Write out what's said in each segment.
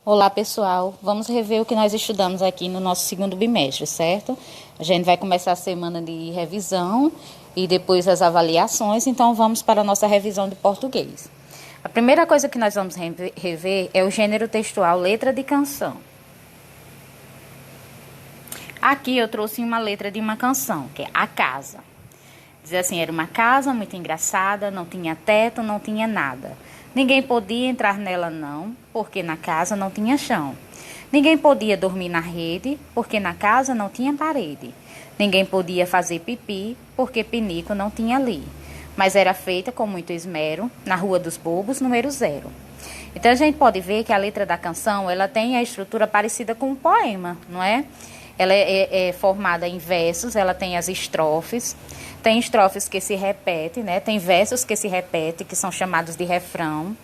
Olá, pessoal. Vamos rever o que nós estudamos aqui no nosso segundo bimestre, certo? A gente vai começar a semana de revisão e depois as avaliações, então vamos para a nossa revisão de português. A primeira coisa que nós vamos rever é o gênero textual letra de canção. Aqui eu trouxe uma letra de uma canção, que é A Casa. Diz assim, era uma casa muito engraçada, não tinha teto, não tinha nada. Ninguém podia entrar nela não, porque na casa não tinha chão. Ninguém podia dormir na rede, porque na casa não tinha parede. Ninguém podia fazer pipi, porque pinico não tinha ali. Mas era feita com muito esmero, na Rua dos Bobos, número 0. Então a gente pode ver que a letra da canção, ela tem a estrutura parecida com um poema, não é? Ela é formada em versos, ela tem as estrofes, tem estrofes que se repetem, né? Tem versos que se repetem, que são chamados de refrão.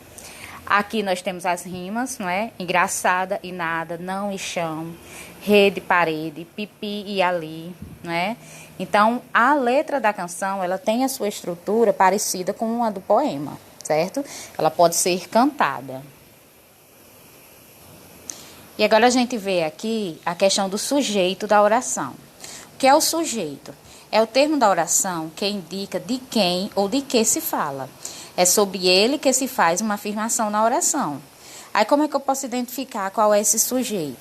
Aqui nós temos as rimas, não é? Engraçada e nada, não e chão, rede, parede, pipi e ali, não é? Então, a letra da canção, ela tem a sua estrutura parecida com a do poema, certo? Ela pode ser cantada. E agora a gente vê aqui a questão do sujeito da oração. O que é o sujeito? É o termo da oração que indica de quem ou de que se fala. É sobre ele que se faz uma afirmação na oração. Aí como é que eu posso identificar qual é esse sujeito?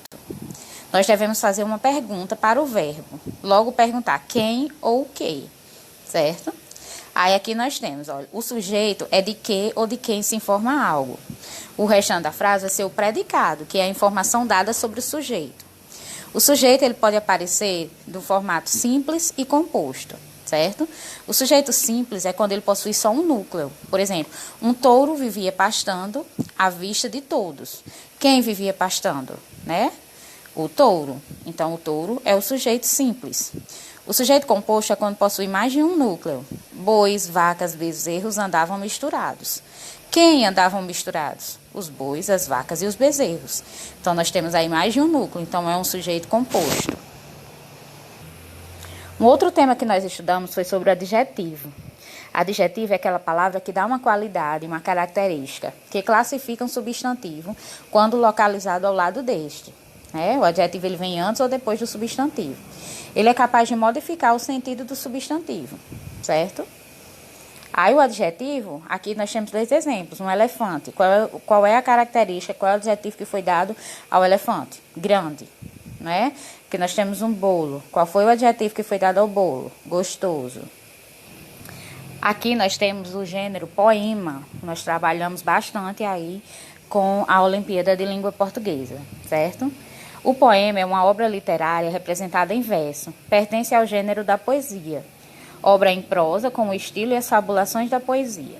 Nós devemos fazer uma pergunta para o verbo. Logo perguntar quem ou o que, certo? Aí aqui nós temos, olha, o sujeito é de que ou de quem se informa algo. O restante da frase vai ser o predicado, que é a informação dada sobre o sujeito. O sujeito ele pode aparecer do formato simples e composto, certo? O sujeito simples é quando ele possui só um núcleo. Por exemplo, um touro vivia pastando à vista de todos. Quem vivia pastando, né? O touro. Então, o touro é o sujeito simples. O sujeito composto é quando possui mais de um núcleo. Bois, vacas, bezerros andavam misturados. Quem andavam misturados? Os bois, as vacas e os bezerros. Então, nós temos aí mais de um núcleo. Então, é um sujeito composto. Um outro tema que nós estudamos foi sobre o adjetivo. Adjetivo é aquela palavra que dá uma qualidade, uma característica, que classifica um substantivo quando localizado ao lado deste. O adjetivo ele vem antes ou depois do substantivo. Ele é capaz de modificar o sentido do substantivo, certo? Aí o adjetivo, aqui nós temos 2 exemplos. Um elefante. Qual é a característica, qual é o adjetivo que foi dado ao elefante? Grande, né? Porque nós temos um bolo. Qual foi o adjetivo que foi dado ao bolo? Gostoso. Aqui nós temos o gênero poema. Nós trabalhamos bastante aí com a Olimpíada de Língua Portuguesa, certo? O poema é uma obra literária representada em verso. Pertence ao gênero da poesia. Obra em prosa com o estilo e as fabulações da poesia.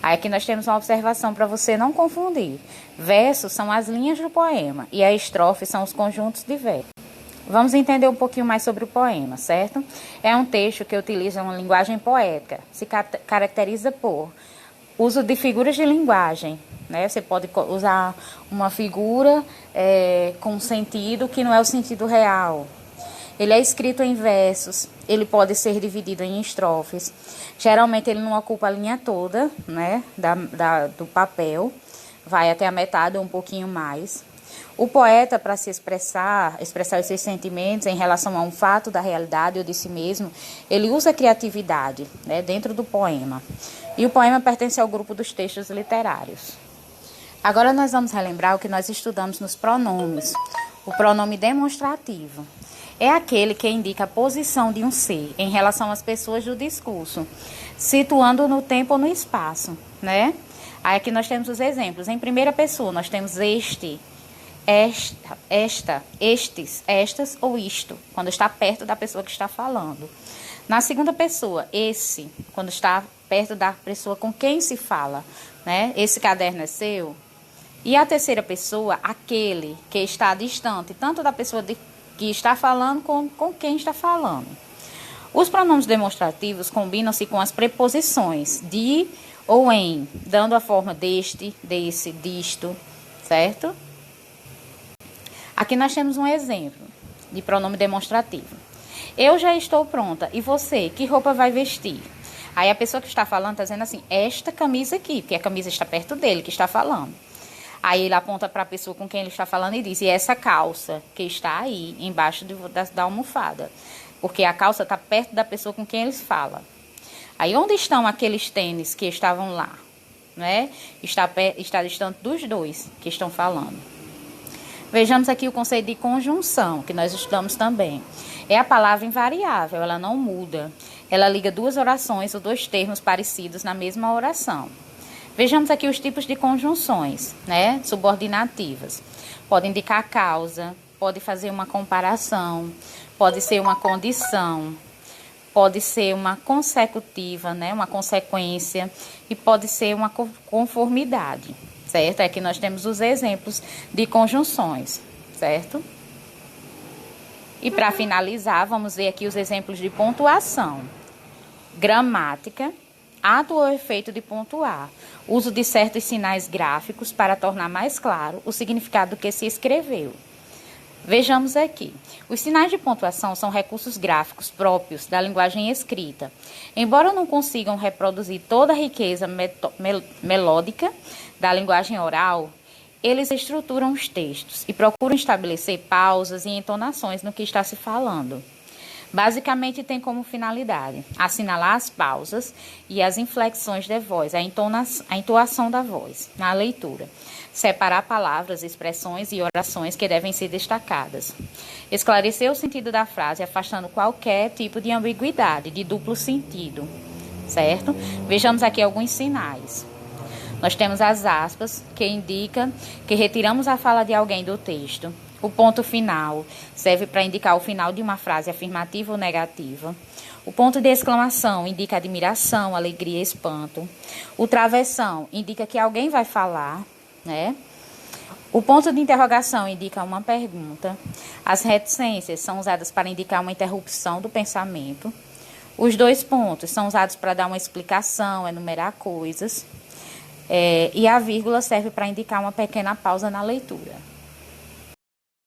Aí aqui nós temos uma observação para você não confundir. Versos são as linhas do poema e a estrofe são os conjuntos de versos. Vamos entender um pouquinho mais sobre o poema, certo? É um texto que utiliza uma linguagem poética. Se caracteriza por uso de figuras de linguagem, né? Você pode usar uma figura com sentido que não é o sentido real. Ele é escrito em versos, ele pode ser dividido em estrofes. Geralmente ele não ocupa a linha toda, né, do papel, vai até a metade ou um pouquinho mais. O poeta, para se expressar os seus sentimentos em relação a um fato da realidade ou de si mesmo, ele usa a criatividade, né, dentro do poema. E o poema pertence ao grupo dos textos literários. Agora nós vamos relembrar o que nós estudamos nos pronomes. O pronome demonstrativo é aquele que indica a posição de um ser em relação às pessoas do discurso, situando no tempo ou no espaço, né? Aí aqui nós temos os exemplos. Em primeira pessoa, nós temos este, esta, estes, estas ou isto, quando está perto da pessoa que está falando. Na segunda pessoa, esse, quando está perto da pessoa com quem se fala, né? Esse caderno é seu. E a terceira pessoa, aquele que está distante, tanto da pessoa que está falando com quem está falando. Os pronomes demonstrativos combinam-se com as preposições de ou em, dando a forma deste, desse, disto, certo? Aqui nós temos um exemplo de pronome demonstrativo. Eu já estou pronta. E você, que roupa vai vestir? Aí a pessoa que está falando está dizendo assim, esta camisa aqui, porque a camisa está perto dele, que está falando. Aí ele aponta para a pessoa com quem ele está falando e diz: e essa calça que está aí, embaixo da almofada? Porque a calça está perto da pessoa com quem eles falam. Aí onde estão aqueles tênis que estavam lá? Né? Está distante dos dois que estão falando. Vejamos aqui o conceito de conjunção, que nós estudamos também. É a palavra invariável, ela não muda. Ela liga duas orações ou dois termos parecidos na mesma oração. Vejamos aqui os tipos de conjunções, né? Subordinativas. Pode indicar causa, pode fazer uma comparação, pode ser uma condição, pode ser uma consecutiva, né? Uma consequência, e pode ser uma conformidade, certo? Aqui nós temos os exemplos de conjunções, certo? E para finalizar, vamos ver aqui os exemplos de pontuação. Gramática, ato ou efeito de pontuar. Uso de certos sinais gráficos para tornar mais claro o significado do que se escreveu. Vejamos aqui. Os sinais de pontuação são recursos gráficos próprios da linguagem escrita. Embora não consigam reproduzir toda a riqueza melódica da linguagem oral, eles estruturam os textos e procuram estabelecer pausas e entonações no que está se falando. Basicamente, tem como finalidade assinalar as pausas e as inflexões de voz, a entoação da voz na leitura, separar palavras, expressões e orações que devem ser destacadas, esclarecer o sentido da frase, afastando qualquer tipo de ambiguidade, de duplo sentido, certo? Vejamos aqui alguns sinais. Nós temos as aspas, que indicam que retiramos a fala de alguém do texto. O ponto final serve para indicar o final de uma frase afirmativa ou negativa. O ponto de exclamação indica admiração, alegria, espanto. O travessão indica que alguém vai falar, né? O ponto de interrogação indica uma pergunta. As reticências são usadas para indicar uma interrupção do pensamento. Os dois pontos são usados para dar uma explicação, enumerar coisas. E a vírgula serve para indicar uma pequena pausa na leitura.